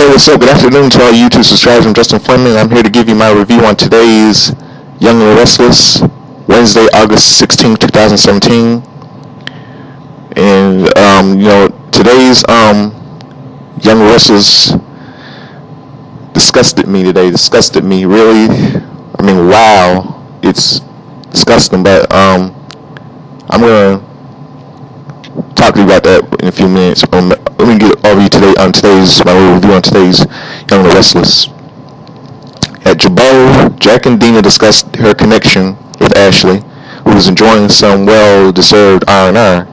Hey, what's up? Good afternoon to all YouTube subscribers. I'm Justin Fleming. I'm here to give you my review on today's Young and Restless, Wednesday, August 16, 2017. And, today's Young and Restless disgusted me today. Disgusted me, really. I mean, wow. It's disgusting, but I'm going to talk to you about that in a few minutes. Let me get over you today on my review on today's Young and Restless. At Jabot, Jack and Dina discussed her connection with Ashley, who was enjoying some well-deserved R&R.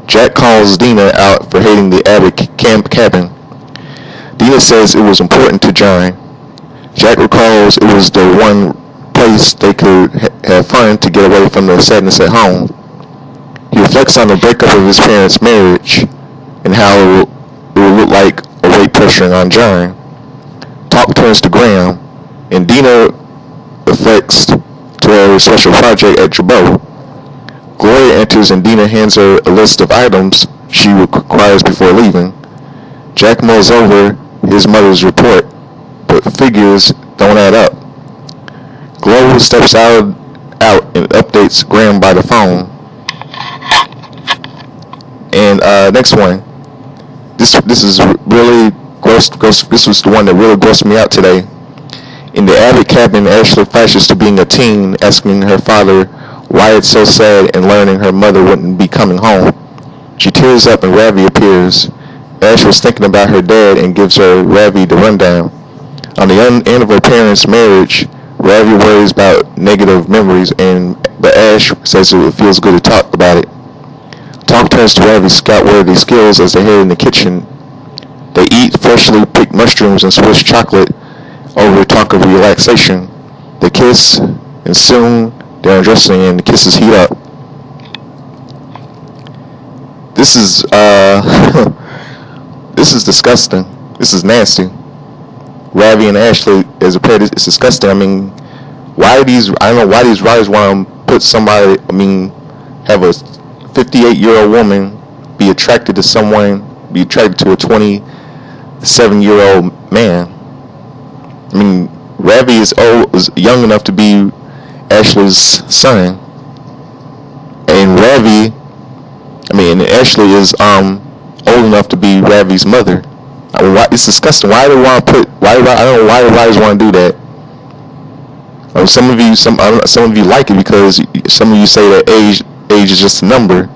Jack calls Dina out for hating the Abbott cabin. Dina says it was important to John. Jack recalls it was the one place they could have fun to get away from the sadness at home. He reflects on the breakup of his parents' marriage and how it would look like a weight pressuring on John. Talk turns to Graham, and Dina reflects to her special project at Jabot. Gloria enters and Dina hands her a list of items she requires before leaving. Jack mulls over his mother's report, but figures don't add up. Gloria steps out and updates Graham by the phone. And next one. This is really gross. This was the one that really grossed me out today. In the Abbott cabin, Ashley flashes to being a teen, asking her father why it's so sad and learning her mother wouldn't be coming home. She tears up and Ravi appears. Ash was thinking about her dad and gives her Ravi the rundown. On the end of her parents' marriage, Ravi worries about negative memories, but Ash says it feels good to talk about it. Talk turns to Ravi's scout-worthy skills as they head in the kitchen. They eat freshly picked mushrooms and Swiss chocolate over talk of relaxation. They kiss, and soon they're undressing and the kisses heat up. This is this is disgusting. This is nasty. Ravi and Ashley as a pair, it's disgusting. I mean, I don't know why these writers want to put somebody, have a 58-year-old woman be attracted to a 27-year-old man. I mean, Ravi is young enough to be Ashley's son, and Ashley is old enough to be Ravi's mother. I mean, it's disgusting. Why do they want to put? I don't know why the writers want to do that. Some of you like it because some of you say that age is just a number,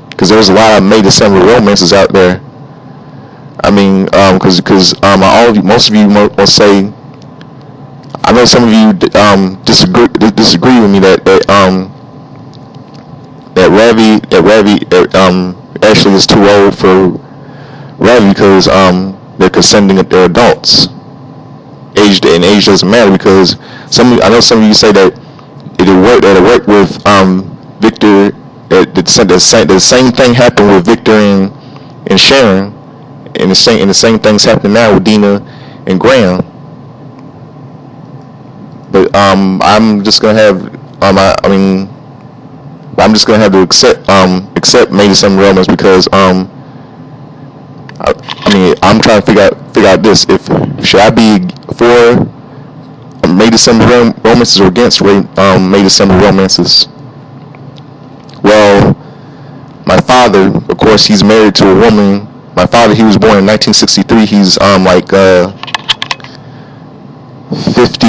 because there's a lot of May December romances out there. I mean, most of you will say. I know some of you disagree with me that Ashley is too old for Ravi because they're consenting that they're adults. Age doesn't matter, because I know some of you say that it'll work with Victor. The same thing happened with Victor and Sharon, and the same things happen now with Dina and Graham. But I'm just gonna have to accept maybe some romance, because I'm trying to figure out this. Should I be for May December romances or against May December romances? Well, my father, of course, he's married to a woman. My father, he was born in 1963. He's 50.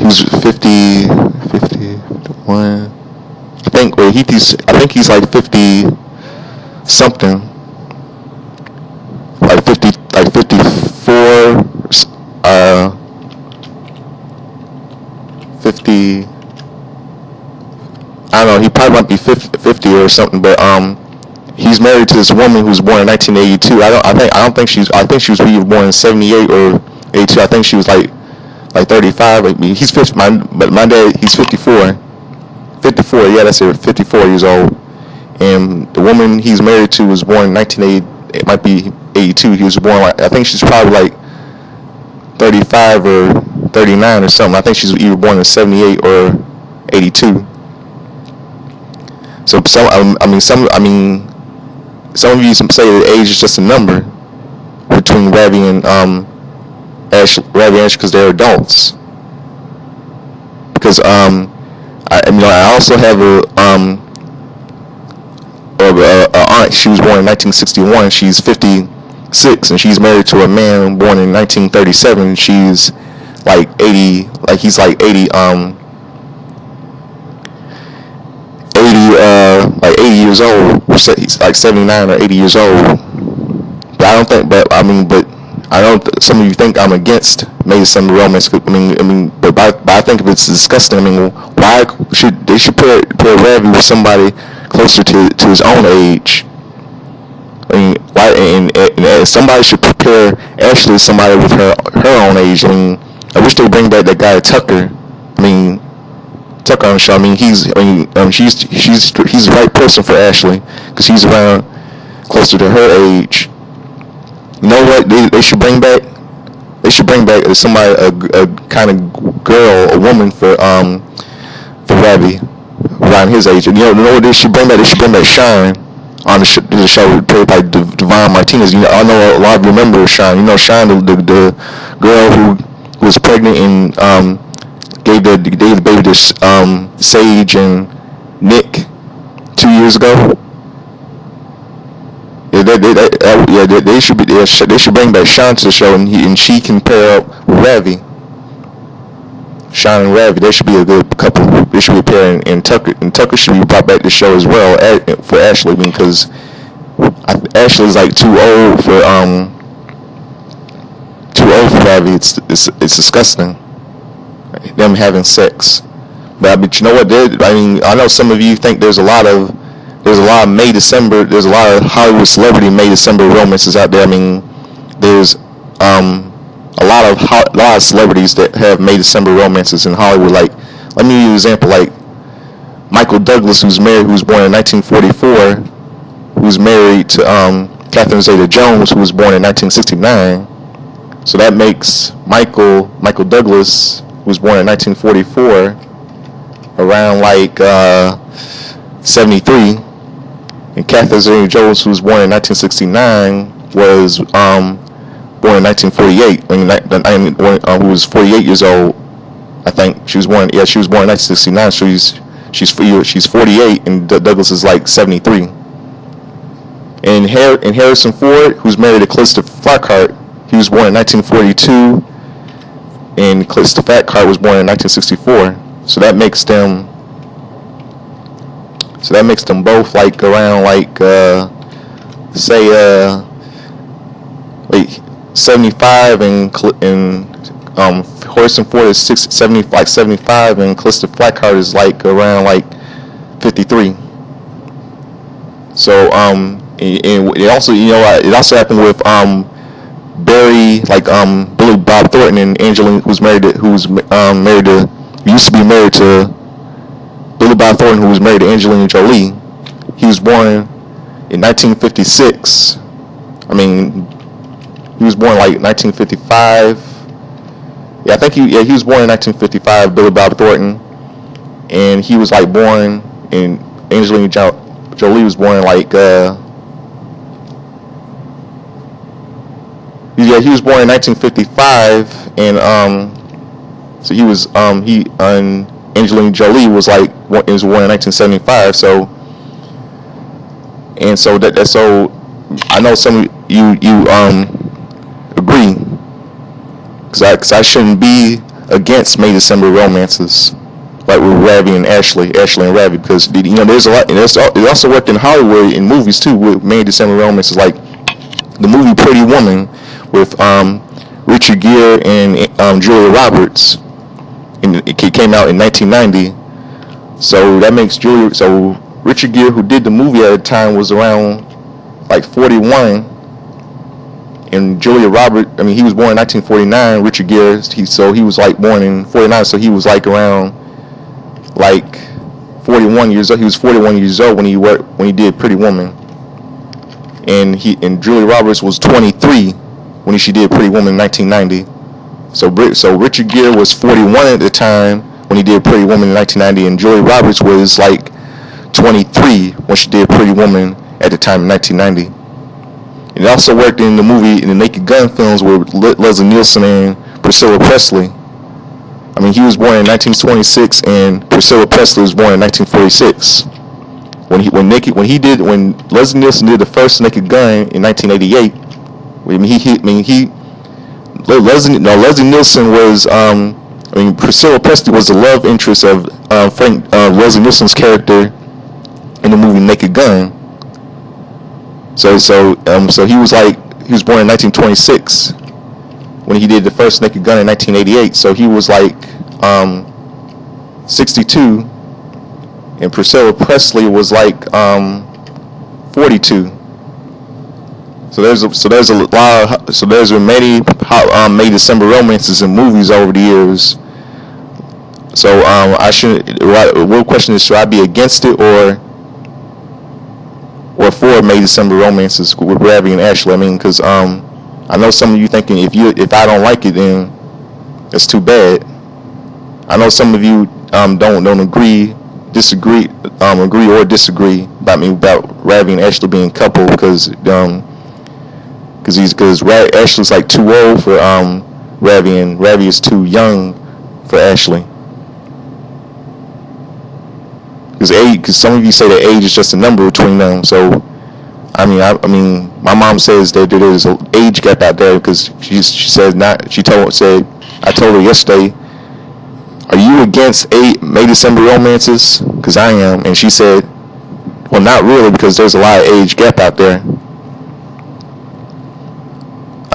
He's 50, 51. I think he's like 50 something. Like 54. 50. I don't know. He probably might be 50 or something. But he's married to this woman who was born in 1982. I think she was either born in 78 or 82. I think she was like 35. He's 50. But my dad, he's 54. 54. Yeah, that's it. 54 years old. And the woman he's married to was born in 1980. It might be 82. He was born I think she's probably like 35 or 39 or something. I think she's either born in 78 or 82. So some of you say that age is just a number. between Ravi and Ravi and Ashley because they're adults. Because I also have a aunt. She was born in 1961. She's 56, and she's married to a man born in 1937. She's like 80. Like he's like 80. 80 years old. He's like 79 or 80 years old. But I don't think. But I don't. Some of you think I'm against May December romance. But I think if it's disgusting. Why should they pair Ravi with somebody closer to his own age? Why? And somebody should prepare Ashley with somebody with her own age. I wish they'd bring back that guy Tucker. Tucker on the show. He's the right person for Ashley because he's around closer to her age. You know what they should bring back? They should bring back somebody, a kind of girl, a woman for Ravi around his age. And you know what they should bring back? They should bring back Shine on the show played by Devon Martinez. I know a lot of you remember Shine. Shine, the girl who was pregnant and gave the baby to Sage and Nick 2 years ago. They should bring back Sean to the show, and she can pair up with Ravi. Sean and Ravi, they should be a good couple. They should be a pair, and Tucker should be brought back to the show as well for Ashley, because Ashley's like too old for Ravi. It's disgusting, them having sex. But you know what? I know some of you think there's a lot of May December. There's a lot of Hollywood celebrity May December romances out there. There's a lot of celebrities that have May December romances in Hollywood. Like, let me give you an example. Like Michael Douglas, who's born in 1944, who's married to Catherine Zeta-Jones, who was born in 1969. So that makes Michael Douglas, who was born in 1944, around like 73. And Catherine Zeta-Jones, who was born in 1969, was born in 1948. Who was 48 years old, I think. She was born in 1969. So she's 48, and Douglas is like 73. And Harrison Ford, who's married to Calista Flockhart, he was born in 1942, and Calista Flockhart was born in 1964. So that makes them both like around like 75, and Harrison Ford is 75, and Calista Flockhart is like around like 53. So and it also happened with Barry, like Billy Bob Thornton and Angelina, used to be married to Billy Bob Thornton, who was married to Angelina Jolie. He was born in 1956. He was born like 1955. Yeah, I think he was born in 1955, Billy Bob Thornton, and he was like born, and Angelina Jolie was born like he was born in 1955, and so he was and Angelina Jolie was born in 1975. So I know some of you agree, because I shouldn't be against May December romances like with Ravi and Ashley and Ravi, because there's a lot, and it also worked in Hollywood in movies too with May December romances, like the movie Pretty Woman with Richard Gere and Julia Roberts. It came out in 1990. So that makes Richard Gere, who did the movie at the time, was around like 41, and Julia Roberts, he was born in 1949. Richard Gere, he was like born in 49, so he was like around like 41 years old. He was 41 years old when he did Pretty Woman, and Julia Roberts was 23 when she did Pretty Woman in 1990. So Richard Gere was 41 at the time when he did Pretty Woman in 1990, and Julia Roberts was like 23 when she did Pretty Woman at the time in 1990. And he also worked in the Naked Gun films with Leslie Nielsen and Priscilla Presley. I mean, he was born in 1926, and Priscilla Presley was born in 1946. When Leslie Nielsen did the first Naked Gun in 1988, Leslie Nielsen was Priscilla Presley was the love interest of Leslie Nielsen's character in the movie Naked Gun. So he was born in 1926 when he did the first Naked Gun in 1988. So he was 62, and Priscilla Presley was 42. So there's many May December romances in movies over the years. So the real question is, should I be against it or for May December romances with Ravi and Ashley? I mean, because I know some of you thinking if I don't like it, then it's too bad. I know some of you don't agree or disagree about Ravi and Ashley being a couple because Ashley's too old for Ravi, and Ravi is too young for Ashley. Because some of you say that age is just a number between them. So I mean, my mom says that there's an age gap out there because she said not. I told her yesterday, are you against May December romances? Because I am, and she said, well, not really, because there's a lot of age gap out there.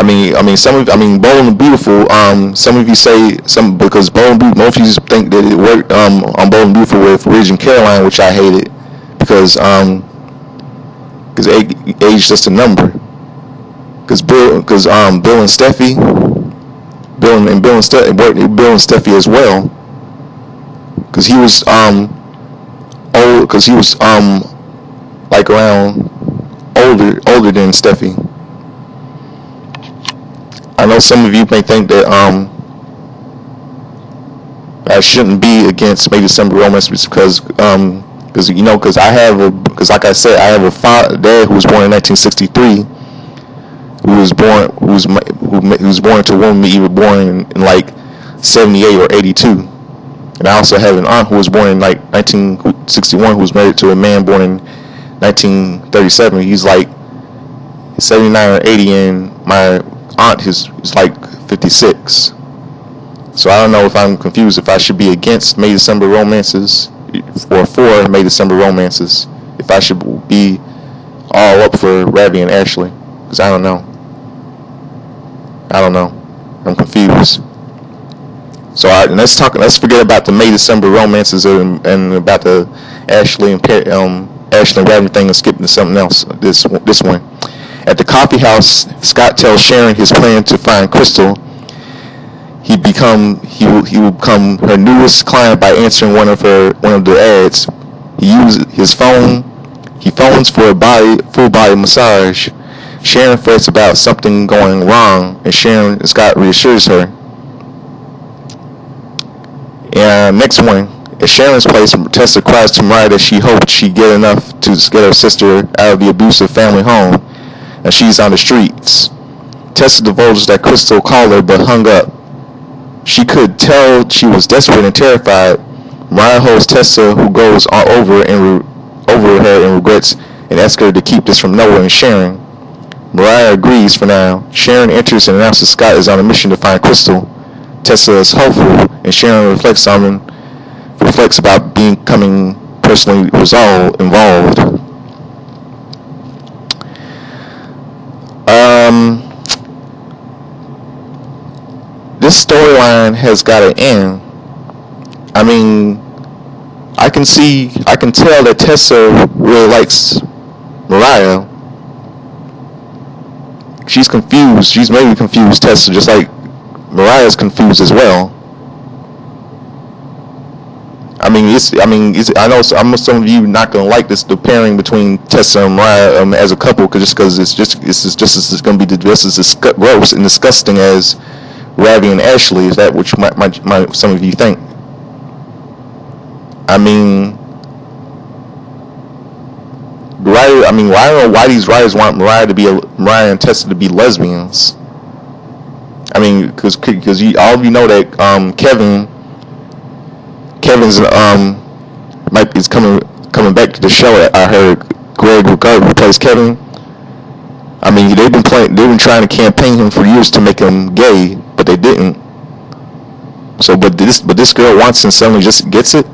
Bold and Beautiful. Some of you say because Bold and Beautiful. Most of you think that it worked on Bold and Beautiful with Ridge and Caroline, which I hated because age is just a number. Because Bill and Steffi, Bill and Steffi as well. Because he was old. Because he was around older than Steffi. I know some of you may think that I shouldn't be against May December romance because like I said, I have a dad who was born in 1963, who was born to a woman either born in 78 or 82, and I also have an aunt who was born in 1961 who was married to a man born in 1937. He's 79 or 80, and my aunt is 56. So I don't know if I'm confused if I should be against May December romances or for May December romances, if I should be all up for Ravi and Ashley, because I don't know. I'm confused. So let's forget about the May December romances and about the Ashley and Ravi thing and skip to something else. This one. At the coffee house, Scott tells Sharon his plan to find Crystal. He will become her newest client by answering one of the ads. He uses his phone. He phones for a full body massage. Sharon frets about something going wrong, and Scott reassures her. And next one, at Sharon's place, Tessa cries to Mariah that she hoped she'd get enough to get her sister out of the abusive family home, and she's on the streets. Tessa divulges that Crystal called her but hung up. She could tell she was desperate and terrified. Mariah holds Tessa, who goes over her and regrets, and asks her to keep this from Noah and Sharon. Mariah agrees for now. Sharon enters and announces Scott is on a mission to find Crystal. Tessa is hopeful, and Sharon reflects about becoming personally involved. This storyline has got to end. I mean, I can tell that Tessa really likes Mariah. She's confused. She's maybe confused Tessa, just like Mariah's confused as well. I know some of you not gonna like the pairing between Tessa and Mariah as a couple, because it's just gonna be just as gross and disgusting as Ravi and Ashley. Is that what some of you think? I mean, I don't know why these writers want Mariah and Tessa to be lesbians. I mean, because all of you know that Kevin's is coming back to the show. I heard Greg Ricard, who plays Kevin. I mean, they've been trying to campaign him for years to make him gay, but they didn't. So, but this girl wants and suddenly just gets it.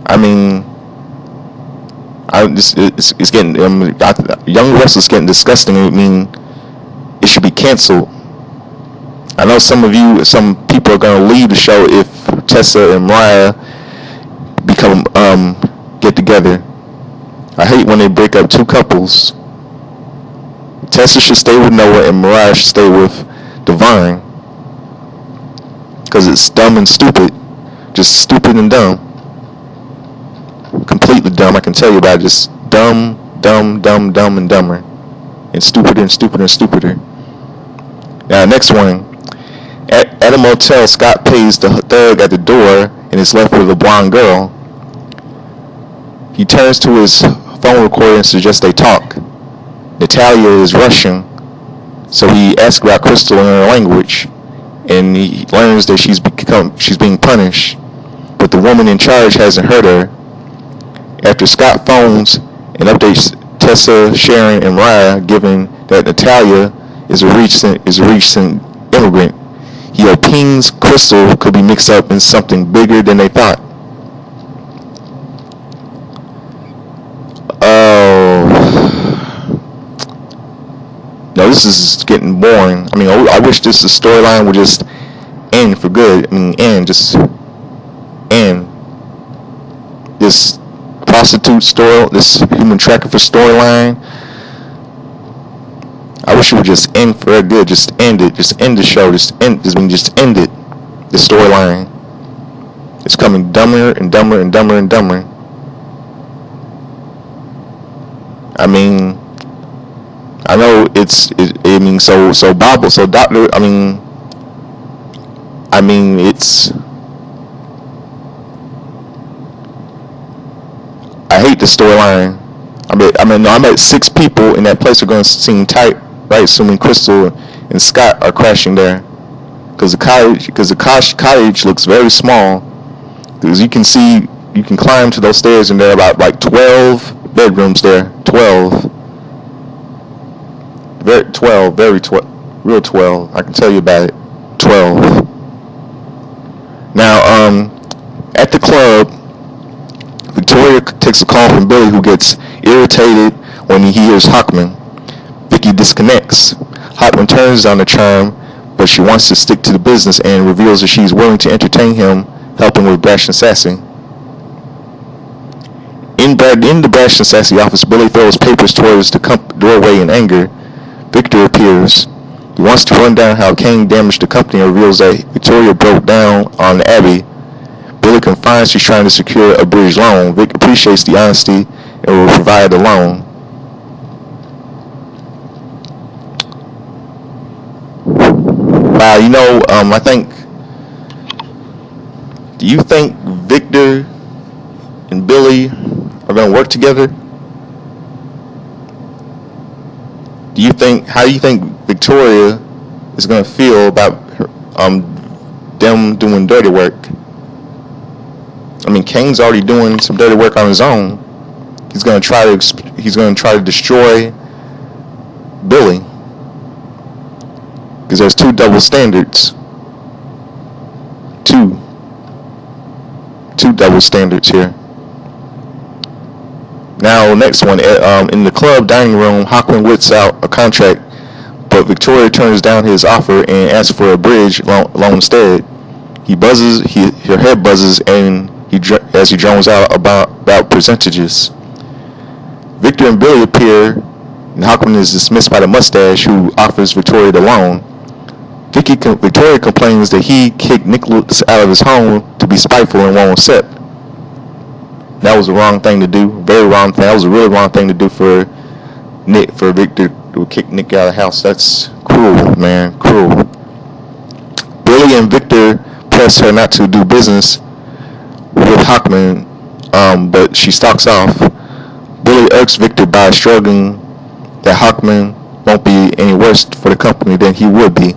I mean, it's getting Young Restless getting disgusting. I mean, it should be canceled. I know some people are gonna leave the show if Tessa and Mariah get together. I hate when they break up two couples. Tessa should stay with Noah and Mariah should stay with Divine, because it's dumb and stupid, just stupid and dumb, completely dumb. I can tell you about it. Just dumb and dumber, and stupider and stupider and stupider. Now, next one. At a motel, Scott pays the thug at the door and is left with a blonde girl. He turns to his phone recorder and suggests they talk. Natalia is Russian, so he asks about Crystal in her language, and he learns that she's being punished, but the woman in charge hasn't heard her. After Scott phones and updates Tessa, Sharon, and Mariah, given that Natalia is a recent immigrant, he opines Crystal could be mixed up in something bigger than they thought. No, this is getting boring. I mean, I wish this storyline would just end for good. I mean, just end. This prostitute story, this human trafficker storyline, I wish it would just end for good. Just end it. Just end the show. Just end it. The storyline. It's coming dumber and dumber and dumber and dumber. I mean, I know it's Doctor. I mean, it's. I hate the storyline. I bet 6 people in that place are going to seem tight, right? Assuming Crystal and Scott are crashing there, because the cottage looks very small. Because you can climb to those stairs, and there are about like 12 bedrooms there. 12. Real 12. I can tell you about it. 12. Now, at the club, Victoria takes a call from Billy, who gets irritated when he hears Hockman. Vicky disconnects. Hockman turns on the charm, but she wants to stick to the business and reveals that she's willing to entertain him, helping with Brash and Sassy. In the Brash and Sassy office, Billy throws papers towards the doorway in anger. Victor appears. He wants to run down how Kane damaged the company and reveals that Victoria broke down on Abby. Billy confides she's trying to secure a bridge loan. Vic appreciates the honesty and will provide the loan. I think. Do you think Victor and Billy are going to work together? How do you think Victoria is going to feel about them doing dirty work? I mean, Kane's already doing some dirty work on his own. He's going to try to destroy Billy, because there's 2 double standards. Two double standards here. Now, next one. In the club dining room, Hockman whips out a contract, but Victoria turns down his offer and asks for a bridge loan instead. Her head buzzes, and as he drones out about percentages. Victor and Billy appear, and Hockman is dismissed by the mustache, who offers Victoria the loan. Victoria complains that he kicked Nicholas out of his home to be spiteful and won't accept. That was the wrong thing to do. Very wrong thing. That was a really wrong thing to do for Victor to kick Nick out of the house. That's cruel, man. Cruel. Billy and Victor press her not to do business with Hockman but she stalks off. Billy irks Victor by struggling that Hawkman won't be any worse for the company than he would be.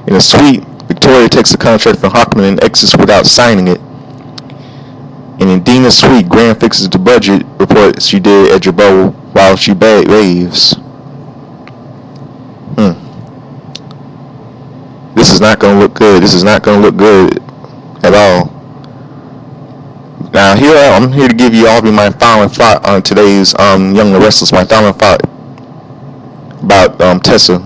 In a suite, Victoria takes the contract from Hawkman and exits without signing it. And in Dina's suite, Graham fixes the budget report she did at Jabot while she raves. This is not going to look good. This is not going to look good at all. Now, I'm here to give you all my final thought on today's Young and the Restless. My final thought about Tessa.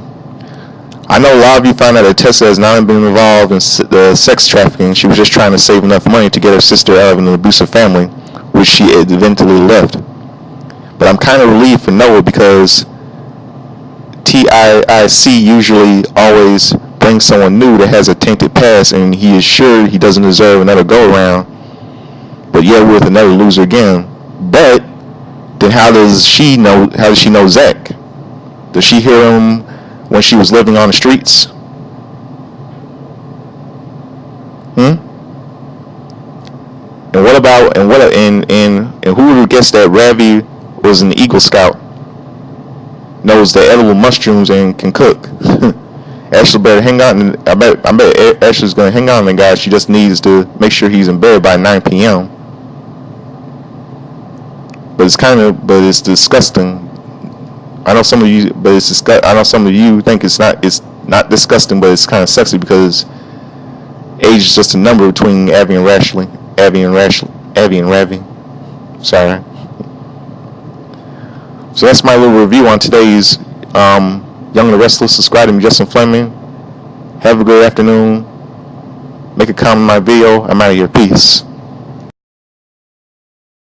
I know a lot of you found out that Tessa has not been involved in sex trafficking. She was just trying to save enough money to get her sister out of an abusive family, which she eventually left. But I'm kind of relieved for Noah because TIIC usually always brings someone new that has a tainted past, and he is sure he doesn't deserve another go-around. But yet with another loser again. But then how does she know Zach? Does she hear him when she was living on the streets? And what about and who would have guessed that Ravi was an Eagle Scout, knows the edible mushrooms and can cook? Ashley better hang on. I bet Ashley's gonna hang on to the guy. She just needs to make sure he's in bed by 9 p.m. But it's disgusting. I know some of you think it's not disgusting, but it's kind of sexy because age is just a number between Abby and Ravi. Sorry. So that's my little review on today's Young and the Restless. Subscribe to me, Justin Fleming. Have a good afternoon. Make a comment on my video. I'm out of here. Peace.